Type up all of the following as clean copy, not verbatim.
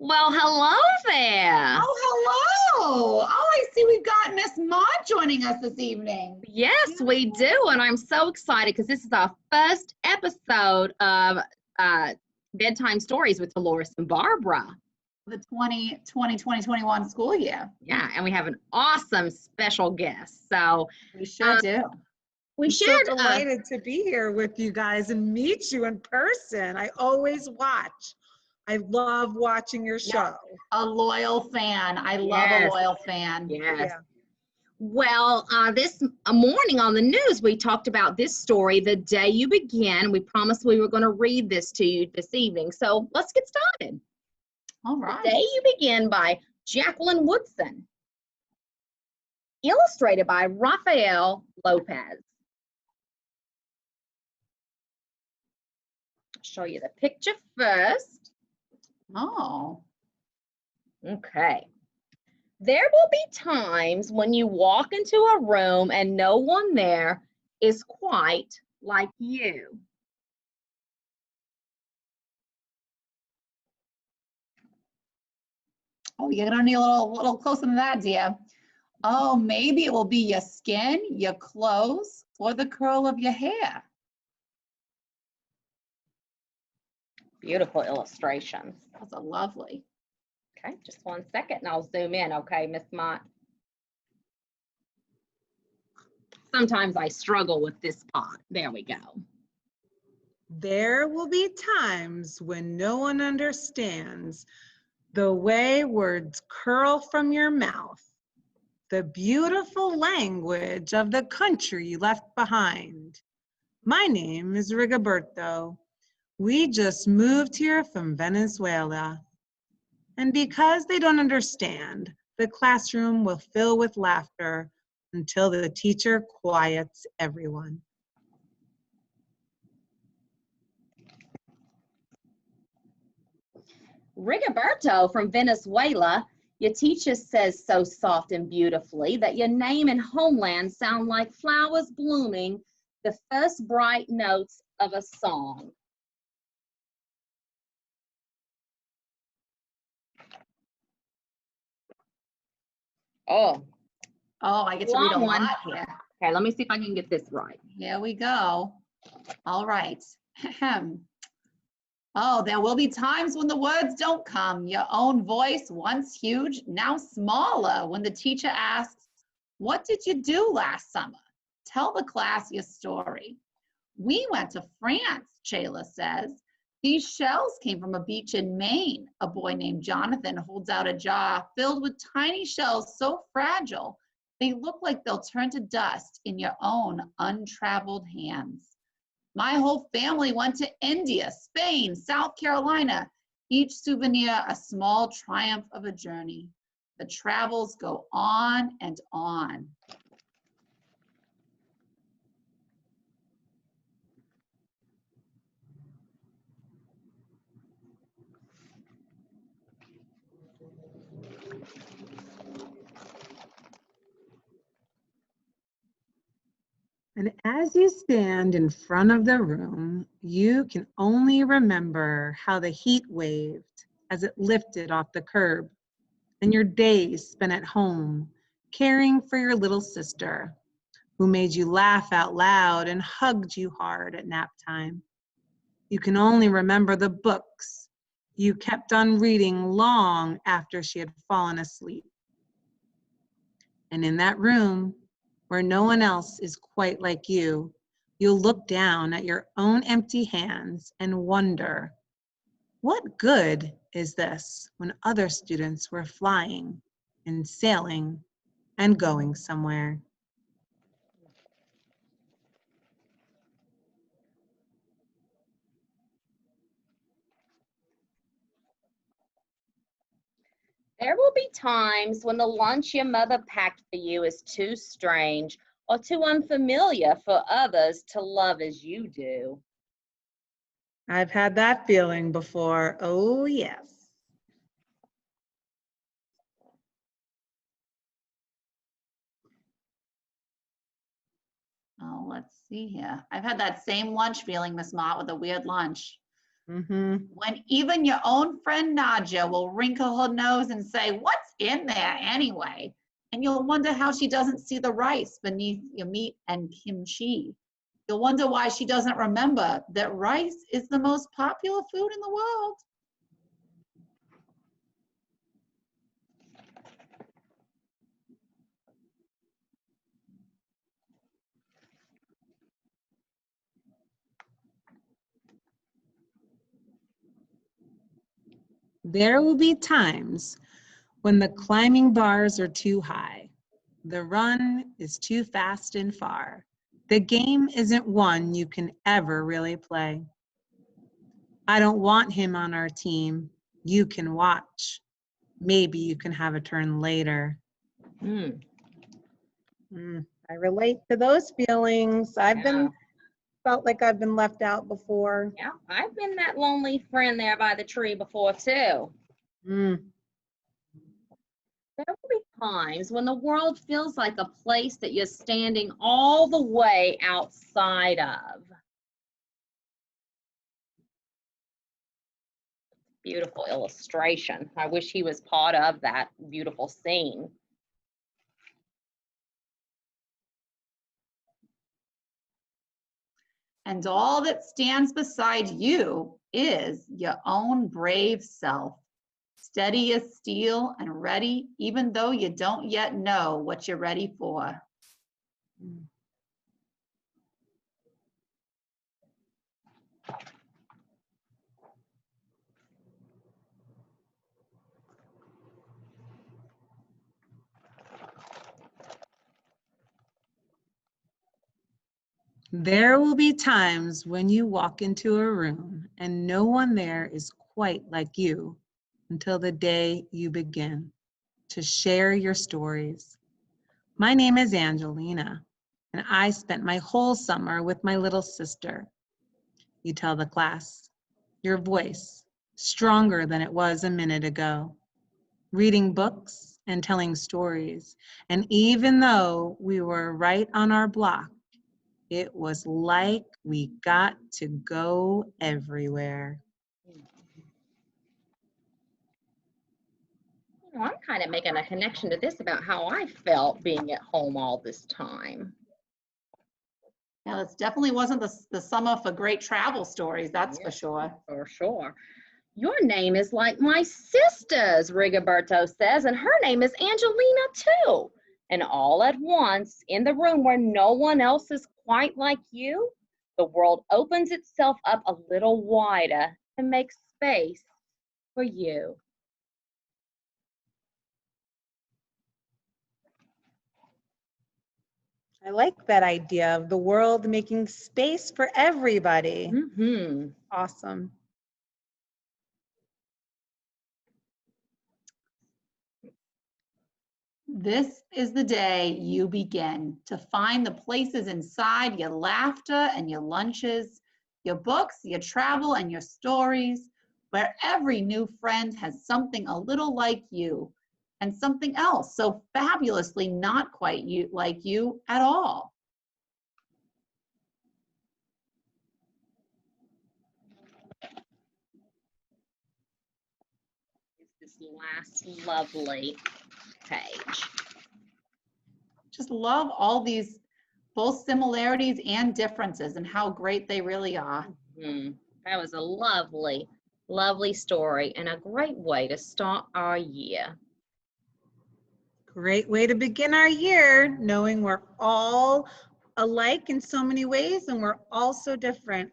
Well, hello there. Oh, hello. Oh, I see we've got Miss Maud joining us this evening. Yes, we do. And I'm so excited because this is our first episode of Bedtime Stories with Delores and Barbara. The 2020-2021 school year. Yeah, and we have an awesome special guest. So we sure do. I'm so delighted to be here with you guys and meet you in person. I always watch. I love watching your show. A loyal fan. I love a loyal fan. Yes. Yeah. Well, this morning on the news, we talked about this story, The Day You Begin. We promised we were going to read this to you this evening. So let's get started. All right. The Day You Begin by Jacqueline Woodson. Illustrated by Rafael Lopez. I'll show you the picture first. Oh. Okay. There will be times when you walk into a room and no one there is quite like you. Oh, you're gonna need a little closer than that, dear. Oh, maybe it will be your skin, your clothes, or the curl of your hair. Beautiful illustrations. Those are lovely. Okay, just 1 second and I'll zoom in, okay, Miss Mott? Sometimes I struggle with this part. There we go. There will be times when no one understands the way words curl from your mouth, the beautiful language of the country you left behind. My name is Rigoberto. We just moved here from Venezuela. And because they don't understand, the classroom will fill with laughter until the teacher quiets everyone. Rigoberto from Venezuela, your teacher says so soft and beautifully that your name and homeland sound like flowers blooming, the first bright notes of a song. Oh, I get to read a lot here. Okay, let me see if I can get this right. Here we go. All right. Oh, there will be times when the words don't come. Your own voice, once huge, now smaller, when the teacher asks, "What did you do last summer? Tell the class your story." "We went to France," Chayla says. "These shells came from a beach in Maine." A boy named Jonathan holds out a jar filled with tiny shells so fragile, they look like they'll turn to dust in your own untraveled hands. "My whole family went to India, Spain, South Carolina. Each souvenir a small triumph of a journey. The travels go on and on." And as you stand in front of the room, you can only remember how the heat waved as it lifted off the curb, and your days spent at home caring for your little sister, who made you laugh out loud and hugged you hard at nap time. You can only remember the books you kept on reading long after she had fallen asleep. And in that room, where no one else is quite like you, you'll look down at your own empty hands and wonder, what good is this when other students were flying and sailing and going somewhere? There will be times when the lunch your mother packed for you is too strange or too unfamiliar for others to love as you do. I've had that feeling before. Oh, yes. Oh, let's see here. I've had that same lunch feeling, Miss Mott, with a weird lunch. When even your own friend Nadia will wrinkle her nose and say, "What's in there anyway?" And you'll wonder how she doesn't see the rice beneath your meat and kimchi. You'll wonder why she doesn't remember that rice is the most popular food in the world. There will be times when the climbing bars are too high. The run is too fast and far. The game isn't one you can ever really play. I don't want him on our team. You can watch. Maybe you can have a turn later. I relate to those feelings. I've been felt like I've been left out before. Yeah, I've been that lonely friend there by the tree before too. There will be times when the world feels like a place that you're standing all the way outside of. Beautiful illustration. I wish he was part of that beautiful scene. And all that stands beside you is your own brave self, steady as steel and ready, even though you don't yet know what you're ready for. There will be times when you walk into a room and no one there is quite like you until the day you begin to share your stories. My name is Angelina, and I spent my whole summer with my little sister. You tell the class, your voice stronger than it was a minute ago, reading books and telling stories. And even though we were right on our block, it was like we got to go everywhere. I'm kind of making a connection to this about how I felt being at home all this time. Now, this definitely wasn't the summer for great travel stories, that's for sure. For sure. Your name is like my sister's, Rigoberto says, and her name is Angelina too. And all at once, in the room where no one else is quite like you, the world opens itself up a little wider to make space for you. I like that idea of the world making space for everybody. Awesome. This is the day you begin to find the places inside your laughter and your lunches, your books, your travel, and your stories, where every new friend has something a little like you and something else so fabulously not quite like you at all. This last lovely page. Just love all these both similarities and differences and how great they really are. That was a lovely, lovely story and a great way to start our year. Great way to begin our year, knowing we're all alike in so many ways and we're all so different.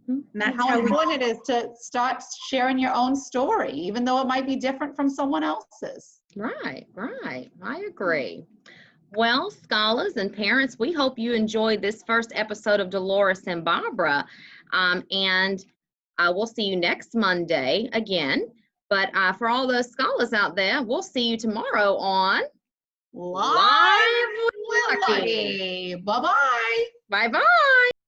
And how important it is to start sharing your own story, even though it might be different from someone else's. Right. I agree. Well, scholars and parents, we hope you enjoyed this first episode of Delores and Barbara. And we'll see you next Monday again. But for all those scholars out there, we'll see you tomorrow on Live with Lucky. Bye-bye. Bye-bye.